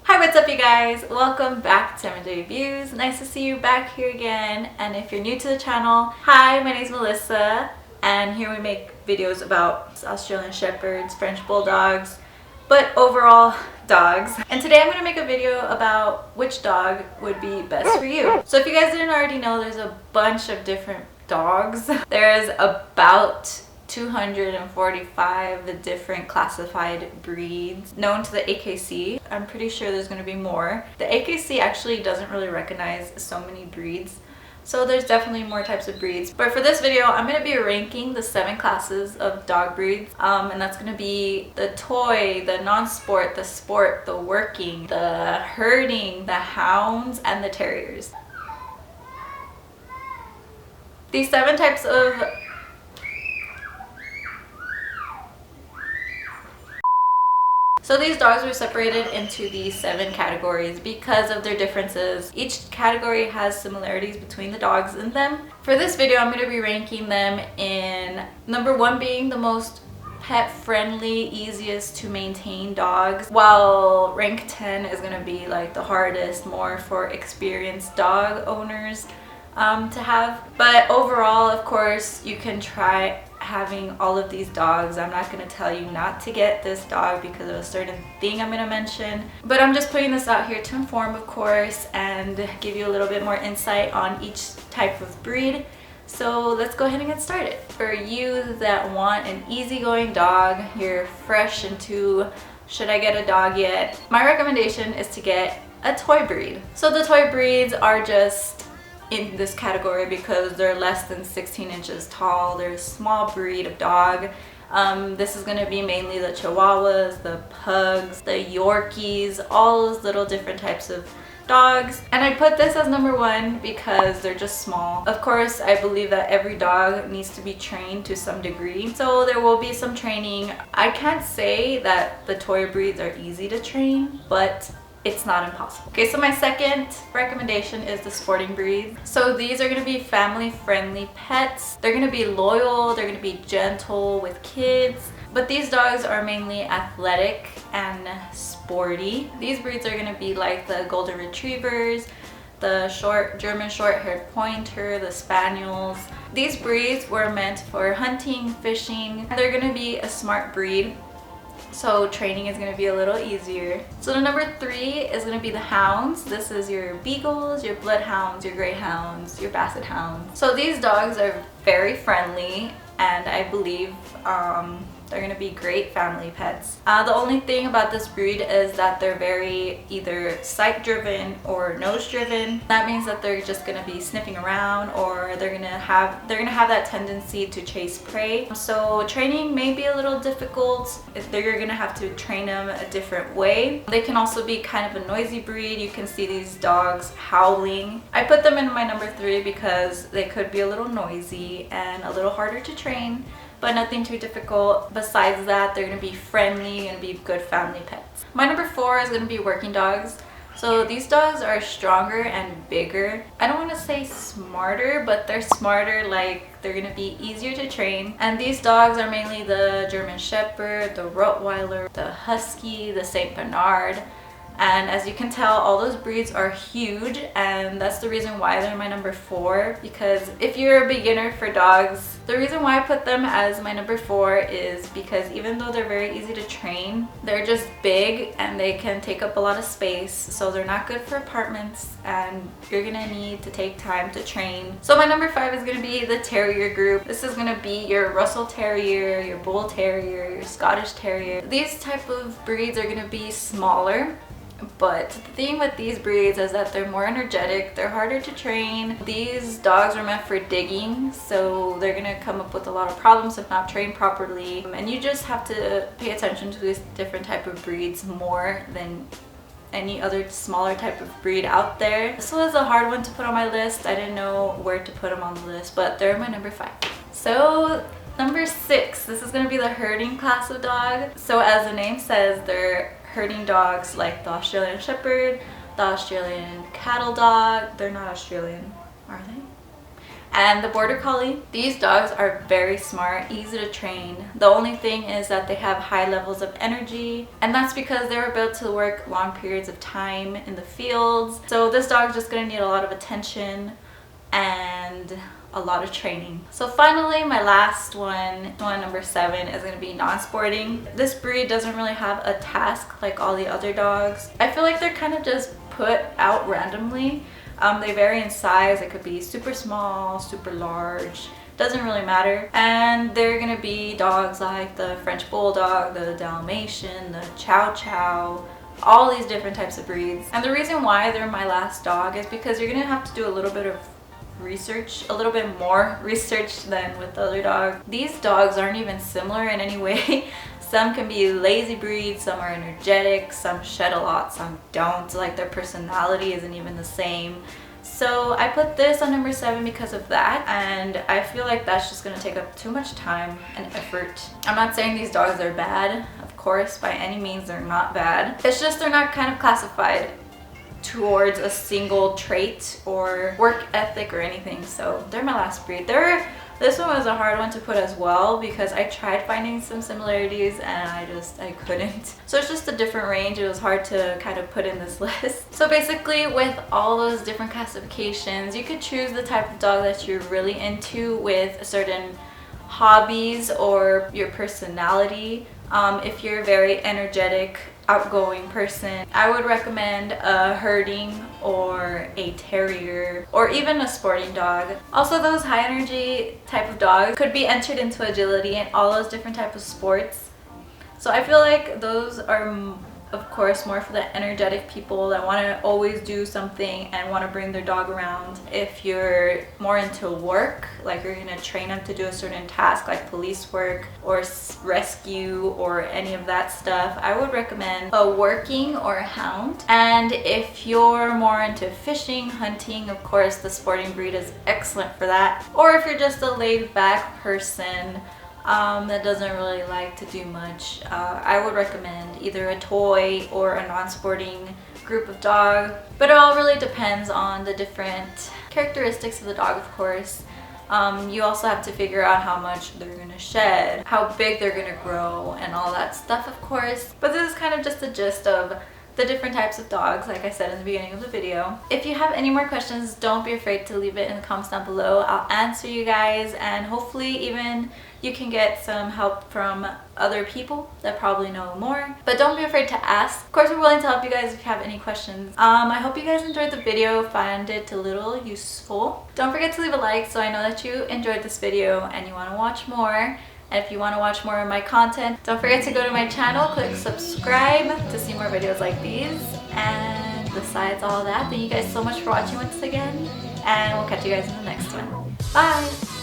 Hi, what's up you guys? Welcome back to MJ Reviews. Nice to see you back here again. And if you're new to the channel, hi, my name is Melissa and here we make videos about Australian Shepherds, French Bulldogs, but overall dogs. And today I'm going to make a video about which dog would be best for you. So if you guys didn't already know, there's a bunch of different dogs. There's about 245 different classified breeds known to the AKC. I'm pretty sure there's going to be more. The AKC actually doesn't really recognize so many breeds, so there's definitely more types of breeds. But for this video, I'm going to be ranking the 7 classes of dog breeds, and that's going to be the toy, the non-sport, the sport, the working, the herding, the hounds, and the terriers. These 7 types of So these dogs were separated into these 7 categories because of their differences. Each category has similarities between the dogs in them. For this video, I'm going to be ranking them in number 1 being the most pet-friendly, easiest to maintain dogs, while rank 10 is going to be like the hardest, more for experienced dog owners to have. But overall, of course, you can try having all of these dogs. I'm not going to tell you not to get this dog because of a certain thing I'm going to mention, but I'm just putting this out here to inform, of course, and give you a little bit more insight on each type of breed. So let's go ahead and get started. For you that want an easygoing dog, you're fresh into should I get a dog yet, my recommendation is to get a toy breed. So the toy breeds are just in this category because they're less than 16 inches tall. They're a small breed of dog. This is going to be mainly the Chihuahuas, the Pugs, the Yorkies, all those little different types of dogs. And I put this as number 1 because they're just small. Of course, I believe that every dog needs to be trained to some degree, so there will be some training. I can't say that the toy breeds are easy to train, but it's not impossible. Okay, so my second recommendation is the sporting breeds. So these are going to be family-friendly pets. They're going to be loyal, they're going to be gentle with kids, but these dogs are mainly athletic and sporty. These breeds are going to be like the Golden Retrievers, the German short-haired pointer, the Spaniels. These breeds were meant for hunting, fishing. They're going to be a smart breed, so training is going to be a little easier. So the number 3 is going to be the hounds. This is your beagles, your bloodhounds, your greyhounds, your basset hounds. So these dogs are very friendly, and I believe they're going to be great family pets. The only thing about this breed is that they're very either sight driven or nose driven. That means that they're just going to be sniffing around, or they're going to have that tendency to chase prey. So training may be a little difficult. You're going to have to train them a different way. They can also be kind of a noisy breed. You can see these dogs howling. I put them in my number 3 because they could be a little noisy and a little harder to train, but nothing too difficult. Besides that, they're going to be friendly and be good family pets. My number 4 is going to be working dogs. So these dogs are stronger and bigger. I don't want to say smarter, but they're smarter, like they're going to be easier to train. And these dogs are mainly the German Shepherd, the Rottweiler, the Husky, the Saint Bernard. And as you can tell, all those breeds are huge, and that's the reason why they're my number 4. Because if you're a beginner for dogs, the reason why I put them as my number 4 is because even though they're very easy to train, they're just big and they can take up a lot of space. So they're not good for apartments, and you're gonna need to take time to train. So my number 5 is gonna be the Terrier group. This is gonna be your Russell Terrier, your Bull Terrier, your Scottish Terrier. These type of breeds are gonna be smaller. But the thing with these breeds is that they're more energetic, they're harder to train. These dogs are meant for digging, so they're gonna come up with a lot of problems if not trained properly. And you just have to pay attention to these different type of breeds more than any other smaller type of breed out there. This was a hard one to put on my list. I didn't know where to put them on the list, but they're my number 5. So number 6, this is gonna be the herding class of dog. So as the name says, they're herding dogs like the Australian Shepherd, the Australian cattle dog. They're not Australian, are they? and the Border Collie. These dogs are very smart, easy to train. The only thing is that they have high levels of energy, and that's because they were built to work long periods of time in the fields. So this dog is just going to need a lot of attention and a lot of training. So finally, my last one number 7, is going to be non-sporting. This breed doesn't really have a task like all the other dogs. I feel like they're kind of just put out randomly. They vary in size. It could be super small, super large, doesn't really matter. And they're gonna be dogs like the French Bulldog, the Dalmatian, the Chow Chow, all these different types of breeds. And the reason why they're my last dog is because you're gonna have to do a little bit of research, a little bit more research than with the other dogs. These dogs aren't even similar in any way. Some can be lazy breeds, some are energetic, some shed a lot, some don't. Like their personality isn't even the same. So I put this on number 7 because of that, and I feel like that's just gonna take up too much time and effort. I'm not saying these dogs are bad, of course, by any means they're not bad. It's just they're not kind of classified towards a single trait or work ethic or anything. So they're my last breed. This one was a hard one to put as well because I tried finding some similarities and I couldn't. So it's just a different range. It was hard to kind of put in this list. So basically, with all those different classifications, you could choose the type of dog that you're really into with certain hobbies or your personality. If you're a very energetic, outgoing person, I would recommend a herding or a terrier or even a sporting dog. Also, those high energy type of dogs could be entered into agility and all those different types of sports. So I feel like those are of course more for the energetic people that want to always do something and want to bring their dog around. If you're more into work, like you're going to train them to do a certain task like police work or rescue or any of that stuff, I would recommend a working or a hound. And if you're more into fishing, hunting, of course the sporting breed is excellent for that. Or if you're just a laid back person that doesn't really like to do much, I would recommend either a toy or a non-sporting group of dog. But it all really depends on the different characteristics of the dog, of course. You also have to figure out how much they're gonna shed, how big they're gonna grow, and all that stuff, of course. But this is kind of just the gist of the different types of dogs, like I said in the beginning of the video. If you have any more questions, don't be afraid to leave it in the comments down below. I'll answer you guys, and hopefully even you can get some help from other people that probably know more. But don't be afraid to ask. Of course, we're willing to help you guys if you have any questions. I hope you guys enjoyed the video, found it a little useful. Don't forget to leave a like so I know that you enjoyed this video and you want to watch more. And if you want to watch more of my content, don't forget to go to my channel, click subscribe to see more videos like these. And besides all that, thank you guys so much for watching once again, and we'll catch you guys in the next one. Bye!